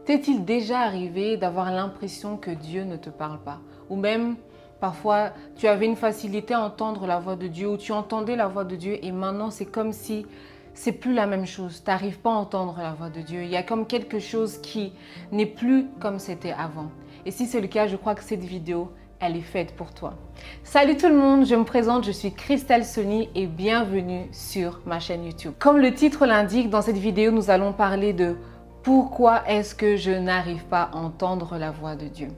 T'est-il déjà arrivé d'avoir l'impression que Dieu ne te parle pas? Ou même, parfois, tu avais une facilité à entendre la voix de Dieu ou tu entendais la voix de Dieu et maintenant c'est comme si c'est plus la même chose. Tu n'arrives pas à entendre la voix de Dieu. Il y a comme quelque chose qui n'est plus comme c'était avant. Et si c'est le cas, je crois que cette vidéo, elle est faite pour toi. Salut tout le monde, je me présente, je suis Christelle Sony et bienvenue sur ma chaîne YouTube. Comme le titre l'indique, dans cette vidéo, nous allons parler de pourquoi est-ce que je n'arrive pas à entendre la voix de Dieu.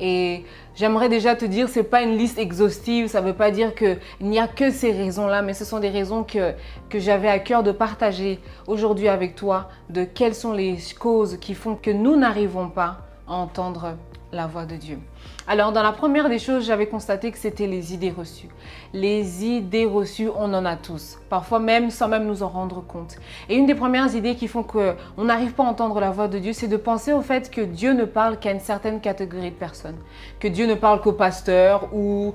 Et j'aimerais déjà te dire, ce n'est pas une liste exhaustive, ça ne veut pas dire qu'il n'y a que ces raisons-là, mais ce sont des raisons que j'avais à cœur de partager aujourd'hui avec toi, de quelles sont les causes qui font que nous n'arrivons pas à entendre la voix de Dieu. Alors, dans la première des choses, j'avais constaté que c'était les idées reçues. Les idées reçues, on en a tous, parfois même sans même nous en rendre compte. Et une des premières idées qui font qu'on n'arrive pas à entendre la voix de Dieu, c'est de penser au fait que Dieu ne parle qu'à une certaine catégorie de personnes. Que Dieu ne parle qu'aux pasteurs ou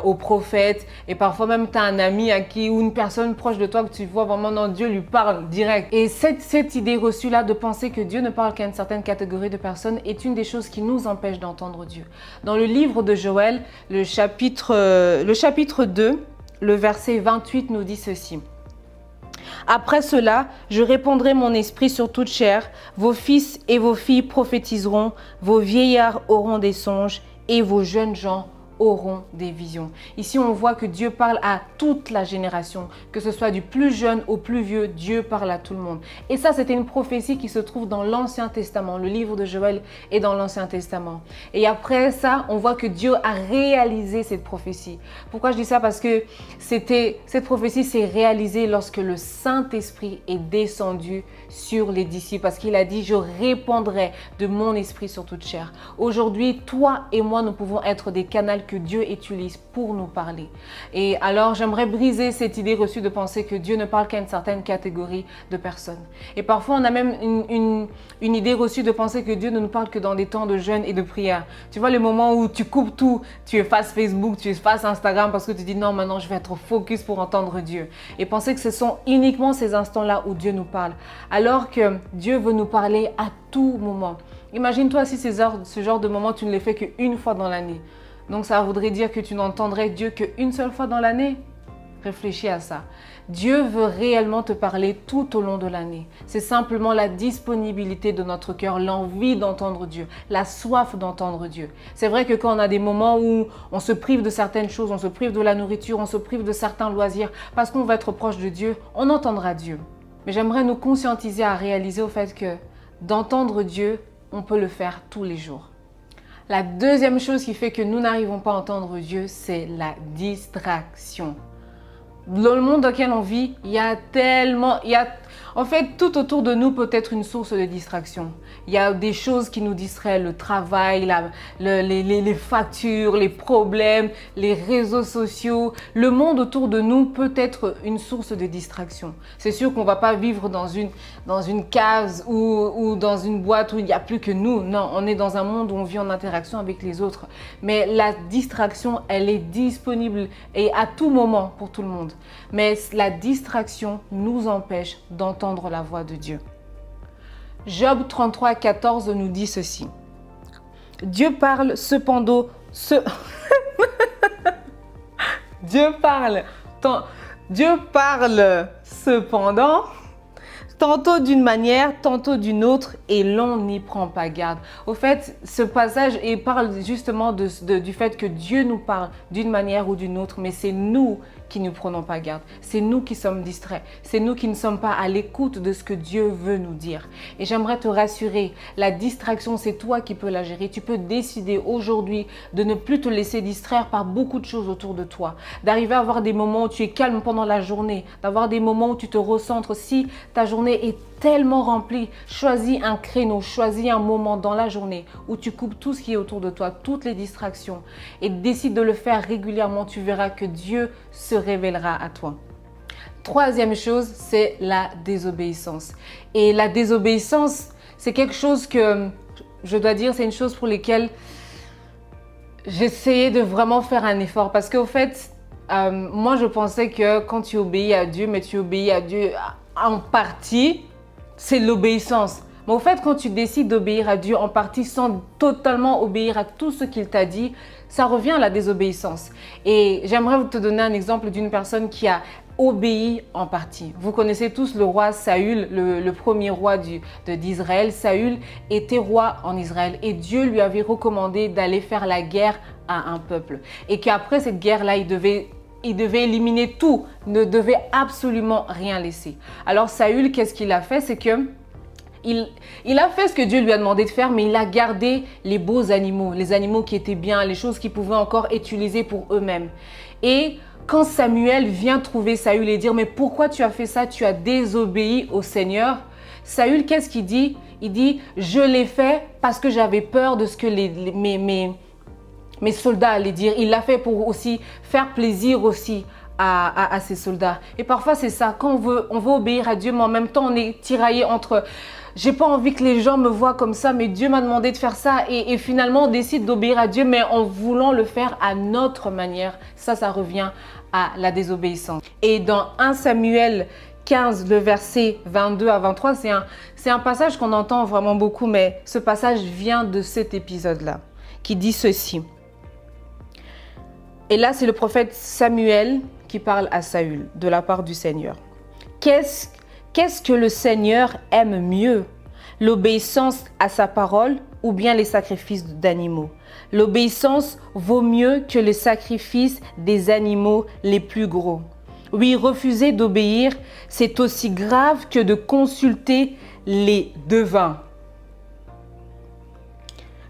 aux prophètes. Et parfois même, tu as un ami à qui ou une personne proche de toi que tu vois vraiment, non, Dieu lui parle direct. Et cette idée reçue-là de penser que Dieu ne parle qu'à une certaine catégorie de personnes est une des choses qui nous empêche d'entendre Dieu. Dans le livre de Joël, le chapitre 2, le verset 28 nous dit ceci. « Après cela, je répandrai mon esprit sur toute chair, vos fils et vos filles prophétiseront, vos vieillards auront des songes et vos jeunes gens auront des visions. » Ici, on voit que Dieu parle à toute la génération, que ce soit du plus jeune au plus vieux, Dieu parle à tout le monde. Et ça, c'était une prophétie qui se trouve dans l'Ancien Testament. Le livre de Joël est dans l'Ancien Testament. Et après ça, on voit que Dieu a réalisé cette prophétie. Pourquoi je dis ça? Parce que cette prophétie s'est réalisée lorsque le Saint-Esprit est descendu sur les disciples. Parce qu'il a dit, je répandrai de mon esprit sur toute chair. Aujourd'hui, toi et moi, nous pouvons être des canaux que Dieu utilise pour nous parler. Et alors, j'aimerais briser cette idée reçue de penser que Dieu ne parle qu'à une certaine catégorie de personnes. Et parfois, on a même une idée reçue de penser que Dieu ne nous parle que dans des temps de jeûne et de prière. Tu vois, le moment où tu coupes tout, tu effaces Facebook, tu effaces Instagram parce que tu dis non, maintenant je vais être focus pour entendre Dieu. Et penser que ce sont uniquement ces instants-là où Dieu nous parle. Alors que Dieu veut nous parler à tout moment. Imagine-toi si ce genre de moment, tu ne les fais qu'une fois dans l'année. Donc ça voudrait dire que tu n'entendrais Dieu qu'une seule fois dans l'année. Réfléchis à ça. Dieu veut réellement te parler tout au long de l'année. C'est simplement la disponibilité de notre cœur, l'envie d'entendre Dieu, la soif d'entendre Dieu. C'est vrai que quand on a des moments où on se prive de certaines choses, on se prive de la nourriture, on se prive de certains loisirs, parce qu'on va être proche de Dieu, on entendra Dieu. Mais j'aimerais nous conscientiser à réaliser au fait que d'entendre Dieu, on peut le faire tous les jours. La deuxième chose qui fait que nous n'arrivons pas à entendre Dieu, c'est la distraction. Dans le monde dans lequel on vit, en fait, tout autour de nous peut être une source de distraction. Il y a des choses qui nous distraient, le travail, les factures, les problèmes, les réseaux sociaux. Le monde autour de nous peut être une source de distraction. C'est sûr qu'on ne va pas vivre dans une case ou dans une boîte où il n'y a plus que nous. Non, on est dans un monde où on vit en interaction avec les autres. Mais la distraction, elle est disponible et à tout moment pour tout le monde. Mais la distraction nous empêche d'entendre la voix de Dieu. Job 33, 14 nous dit ceci. Dieu parle cependant... Dieu parle cependant, tantôt d'une manière, tantôt d'une autre, et l'on n'y prend pas garde. Au fait, ce passage parle justement du fait que Dieu nous parle d'une manière ou d'une autre, mais c'est nous qui ne prenons pas garde. C'est nous qui sommes distraits. C'est nous qui ne sommes pas à l'écoute de ce que Dieu veut nous dire. Et j'aimerais te rassurer, la distraction, c'est toi qui peux la gérer. Tu peux décider aujourd'hui de ne plus te laisser distraire par beaucoup de choses autour de toi. D'arriver à avoir des moments où tu es calme pendant la journée. D'avoir des moments où tu te recentres. Si ta journée est tellement remplie, choisis un créneau, choisis un moment dans la journée où tu coupes tout ce qui est autour de toi, toutes les distractions et décide de le faire régulièrement. Tu verras que Dieu se révélera à toi. Troisième chose, c'est la désobéissance. Et la désobéissance, c'est quelque chose que, je dois dire, c'est une chose pour laquelle j'essayais de vraiment faire un effort. Parce qu'au fait, moi je pensais que quand tu obéis à Dieu, mais tu obéis à Dieu en partie, c'est l'obéissance. Mais au fait, quand tu décides d'obéir à Dieu en partie sans totalement obéir à tout ce qu'il t'a dit, ça revient à la désobéissance. Et j'aimerais te donner un exemple d'une personne qui a obéi en partie. Vous connaissez tous le roi Saül, le premier roi d'Israël. Saül était roi en Israël et Dieu lui avait recommandé d'aller faire la guerre à un peuple. Et qu'après cette guerre-là, il devait éliminer tout, ne devait absolument rien laisser. Alors Saül, qu'est-ce qu'il a fait? C'est que il a fait ce que Dieu lui a demandé de faire, mais il a gardé les beaux animaux, les animaux qui étaient bien, les choses qu'ils pouvaient encore utiliser pour eux-mêmes. Et quand Samuel vient trouver Saül et dire « Mais pourquoi tu as fait ça? Tu as désobéi au Seigneur. » Saül, qu'est-ce qu'il dit? Il dit « Je l'ai fait parce que j'avais peur de ce que mes soldats allaient dire. » Il l'a fait pour aussi faire plaisir aussi à ses soldats. Et parfois, c'est ça. Quand on veut obéir à Dieu, mais en même temps, on est tiraillé entre j'ai pas envie que les gens me voient comme ça, mais Dieu m'a demandé de faire ça. Et finalement, on décide d'obéir à Dieu, mais en voulant le faire à notre manière. Ça revient à la désobéissance. Et dans 1 Samuel 15, le verset 22 à 23, c'est un passage qu'on entend vraiment beaucoup, mais ce passage vient de cet épisode-là, qui dit ceci. Et là, c'est le prophète Samuel qui parle à Saül de la part du Seigneur. Qu'est-ce que le Seigneur aime mieux? L'obéissance à sa parole ou bien les sacrifices d'animaux? L'obéissance vaut mieux que les sacrifices des animaux les plus gros. Oui, refuser d'obéir, c'est aussi grave que de consulter les devins.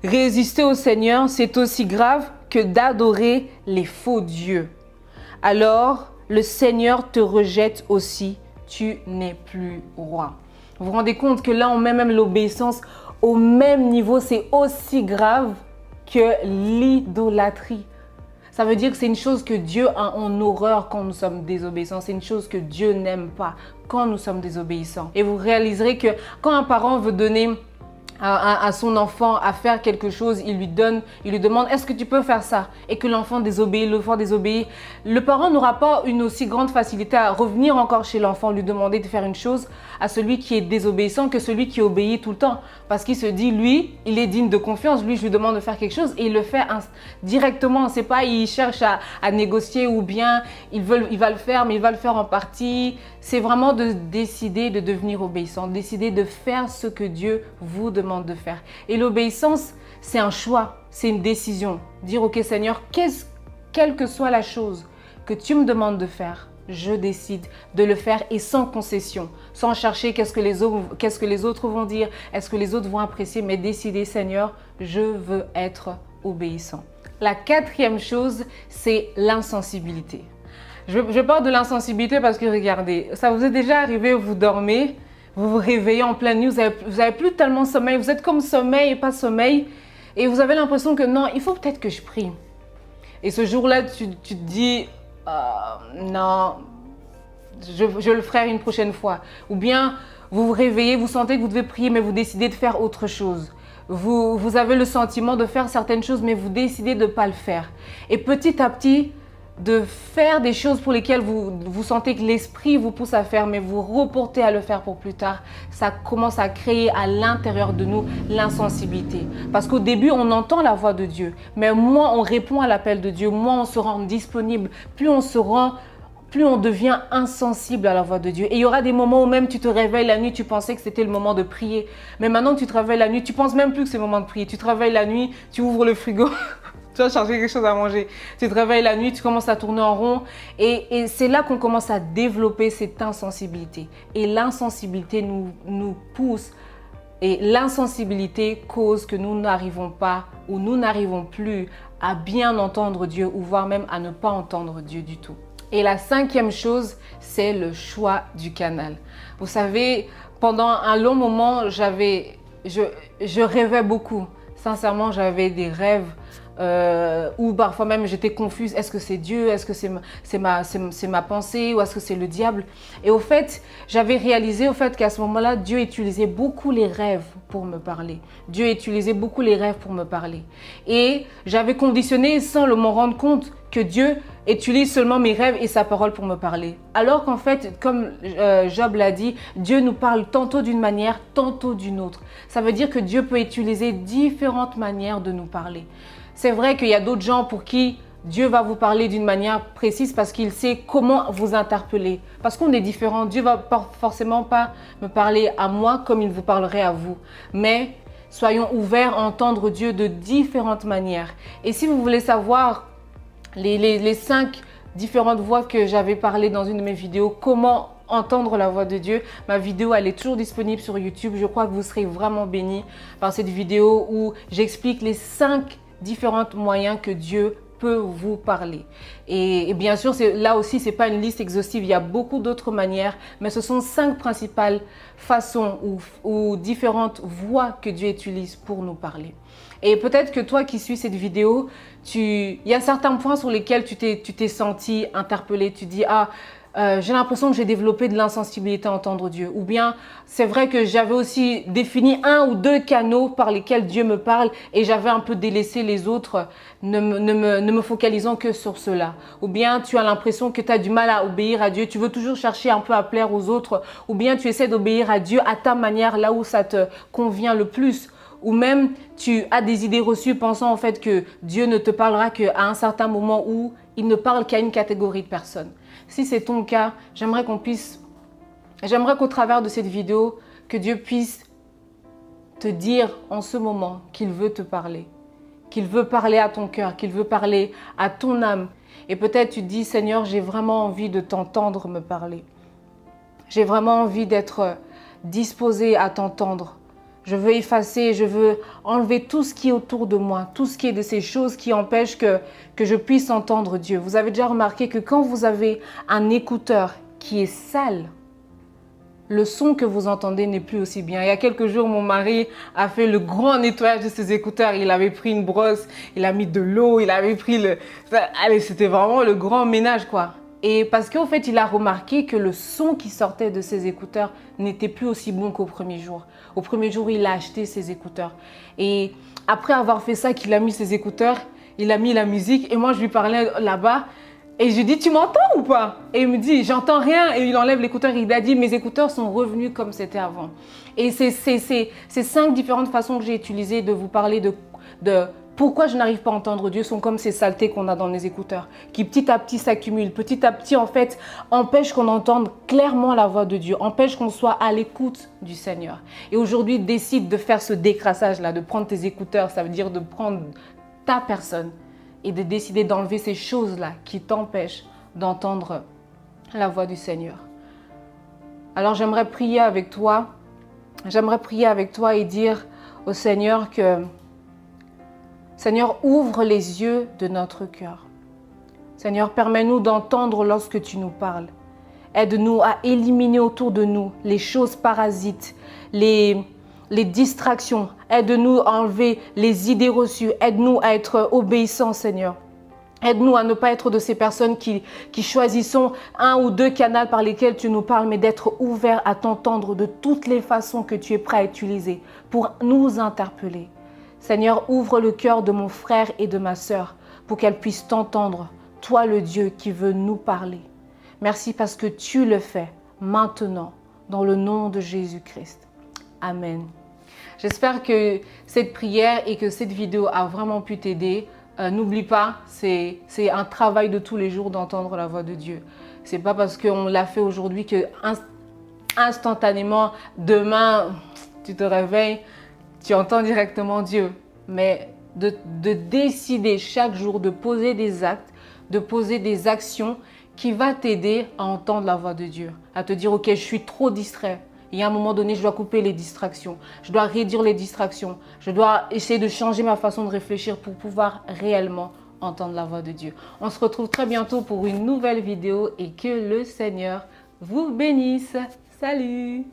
Résister au Seigneur, c'est aussi grave que d'adorer les faux dieux. Alors, le Seigneur te rejette aussi, tu n'es plus roi. Vous vous rendez compte que là, on met même l'obéissance au même niveau, c'est aussi grave que l'idolâtrie. Ça veut dire que c'est une chose que Dieu a en horreur quand nous sommes désobéissants. C'est une chose que Dieu n'aime pas quand nous sommes désobéissants. Et vous réaliserez que quand un parent veut donner à son enfant à faire quelque chose, il lui demande est-ce que tu peux faire ça? Et que l'enfant désobéit, le parent n'aura pas une aussi grande facilité à revenir encore chez l'enfant, lui demander de faire une chose à celui qui est désobéissant que celui qui obéit tout le temps. Parce qu'il se dit, lui, il est digne de confiance, lui, je lui demande de faire quelque chose et il le fait directement. C'est pas, il cherche à négocier ou bien il va le faire, mais il va le faire en partie. C'est vraiment de décider de devenir obéissant, décider de faire ce que Dieu vous demande de faire. Et l'obéissance, c'est un choix, c'est une décision. Dire, ok Seigneur, quelle que soit la chose que tu me demandes de faire, je décide de le faire et sans concession, sans chercher qu'est-ce que les autres vont dire, est-ce que les autres vont apprécier, mais décider, Seigneur, je veux être obéissant. La quatrième chose, c'est l'insensibilité. Je parle de l'insensibilité parce que regardez, ça vous est déjà arrivé, vous dormez, vous vous réveillez en pleine nuit, vous avez plus tellement sommeil, vous êtes comme sommeil et pas sommeil et vous avez l'impression que non, il faut peut-être que je prie. Et ce jour-là, tu te dis, non, je le ferai une prochaine fois. Ou bien, vous vous réveillez, vous sentez que vous devez prier, mais vous décidez de faire autre chose. Vous avez le sentiment de faire certaines choses, mais vous décidez de ne pas le faire. Et petit à petit, de faire des choses pour lesquelles vous sentez que l'esprit vous pousse à faire, mais vous reportez à le faire pour plus tard, ça commence à créer à l'intérieur de nous l'insensibilité. Parce qu'au début, on entend la voix de Dieu, mais moins on répond à l'appel de Dieu, moins on se rend disponible, plus on devient insensible à la voix de Dieu. Et il y aura des moments où même tu te réveilles la nuit, tu pensais que c'était le moment de prier. Mais maintenant que tu te réveilles la nuit, tu penses même plus que c'est le moment de prier. Tu te réveilles la nuit, tu ouvres le frigo, tu vas chercher quelque chose à manger. Tu te réveilles la nuit, tu commences à tourner en rond. Et c'est là qu'on commence à développer cette insensibilité. Et l'insensibilité nous pousse. Et l'insensibilité cause que nous n'arrivons pas ou nous n'arrivons plus à bien entendre Dieu ou voire même à ne pas entendre Dieu du tout. Et la cinquième chose, c'est le choix du canal. Vous savez, pendant un long moment, je rêvais beaucoup. Sincèrement, j'avais des rêves ou parfois même j'étais confuse, est-ce que c'est Dieu, est-ce que c'est ma pensée ou est-ce que c'est le diable? Et au fait, j'avais réalisé au fait qu'à ce moment-là, Dieu utilisait beaucoup les rêves pour me parler. Dieu utilisait beaucoup les rêves pour me parler. Et j'avais conditionné sans m'en rendre compte que Dieu utilise seulement mes rêves et sa parole pour me parler. Alors qu'en fait, comme Job l'a dit, Dieu nous parle tantôt d'une manière, tantôt d'une autre. Ça veut dire que Dieu peut utiliser différentes manières de nous parler. C'est vrai qu'il y a d'autres gens pour qui Dieu va vous parler d'une manière précise parce qu'il sait comment vous interpeller. Parce qu'on est différents. Dieu ne va forcément pas me parler à moi comme il vous parlerait à vous. Mais soyons ouverts à entendre Dieu de différentes manières. Et si vous voulez savoir les 5 différentes voix que j'avais parlé dans une de mes vidéos, comment entendre la voix de Dieu, ma vidéo elle est toujours disponible sur YouTube. Je crois que vous serez vraiment bénis par cette vidéo où j'explique les 5 différents moyens que Dieu peut vous parler. Et bien sûr, là aussi, ce n'est pas une liste exhaustive, il y a beaucoup d'autres manières, mais ce sont 5 principales façons ou différentes voies que Dieu utilise pour nous parler. Et peut-être que toi qui suis cette vidéo, il y a certains points sur lesquels tu t'es senti interpellé, tu dis « Ah, j'ai l'impression que j'ai développé de l'insensibilité à entendre Dieu. » Ou bien, c'est vrai que j'avais aussi défini 1 ou 2 canaux par lesquels Dieu me parle et j'avais un peu délaissé les autres, ne me focalisant que sur cela. Ou bien, tu as l'impression que tu as du mal à obéir à Dieu, tu veux toujours chercher un peu à plaire aux autres. Ou bien, tu essaies d'obéir à Dieu à ta manière, là où ça te convient le plus. Ou même, tu as des idées reçues pensant en fait que Dieu ne te parlera qu'à un certain moment où il ne parle qu'à une catégorie de personnes. Si c'est ton cas, j'aimerais qu'au travers de cette vidéo, que Dieu puisse te dire en ce moment qu'il veut te parler, qu'il veut parler à ton cœur, qu'il veut parler à ton âme. Et peut-être tu te dis, Seigneur, j'ai vraiment envie de t'entendre me parler. J'ai vraiment envie d'être disposé à t'entendre. Je veux effacer, je veux enlever tout ce qui est autour de moi, tout ce qui est de ces choses qui empêchent que je puisse entendre Dieu. Vous avez déjà remarqué que quand vous avez un écouteur qui est sale, le son que vous entendez n'est plus aussi bien. Il y a quelques jours, mon mari a fait le grand nettoyage de ses écouteurs. Il avait pris une brosse, il a mis de l'eau, il avait pris Allez, c'était vraiment le grand ménage, quoi. Et parce qu'en fait, il a remarqué que le son qui sortait de ses écouteurs n'était plus aussi bon qu'au premier jour. Au premier jour, il a acheté ses écouteurs. Et après avoir fait ça, qu'il a mis ses écouteurs, il a mis la musique. Et moi, je lui parlais là-bas. Et je lui dis, tu m'entends ou pas? Et il me dit, j'entends rien. Et il enlève l'écouteur. Il a dit, mes écouteurs sont revenus comme c'était avant. Et c'est 5 différentes façons que j'ai utilisées de vous parler de pourquoi je n'arrive pas à entendre Dieu, sont comme ces saletés qu'on a dans les écouteurs, qui petit à petit s'accumulent, petit à petit en fait empêchent qu'on entende clairement la voix de Dieu, empêchent qu'on soit à l'écoute du Seigneur. Et aujourd'hui, décide de faire ce décrassage-là, de prendre tes écouteurs, ça veut dire de prendre ta personne et de décider d'enlever ces choses-là qui t'empêchent d'entendre la voix du Seigneur. Alors j'aimerais prier avec toi et dire au Seigneur que Seigneur, ouvre les yeux de notre cœur. Seigneur, permets-nous d'entendre lorsque tu nous parles. Aide-nous à éliminer autour de nous les choses parasites, les distractions. Aide-nous à enlever les idées reçues. Aide-nous à être obéissants, Seigneur. Aide-nous à ne pas être de ces personnes qui choisissons 1 ou 2 canaux par lesquels tu nous parles, mais d'être ouverts à t'entendre de toutes les façons que tu es prêt à utiliser pour nous interpeller. Seigneur, ouvre le cœur de mon frère et de ma sœur pour qu'elle puisse t'entendre, toi le Dieu qui veut nous parler. Merci parce que tu le fais maintenant, dans le nom de Jésus-Christ. Amen. J'espère que cette prière et que cette vidéo a vraiment pu t'aider. N'oublie pas, c'est un travail de tous les jours d'entendre la voix de Dieu. Ce n'est pas parce qu'on l'a fait aujourd'hui que instantanément, demain, tu te réveilles, tu entends directement Dieu, mais de décider chaque jour de poser des actes, de poser des actions qui va t'aider à entendre la voix de Dieu, à te dire, ok, je suis trop distrait. Et à un moment donné, je dois couper les distractions, je dois réduire les distractions, je dois essayer de changer ma façon de réfléchir pour pouvoir réellement entendre la voix de Dieu. On se retrouve très bientôt pour une nouvelle vidéo et que le Seigneur vous bénisse. Salut!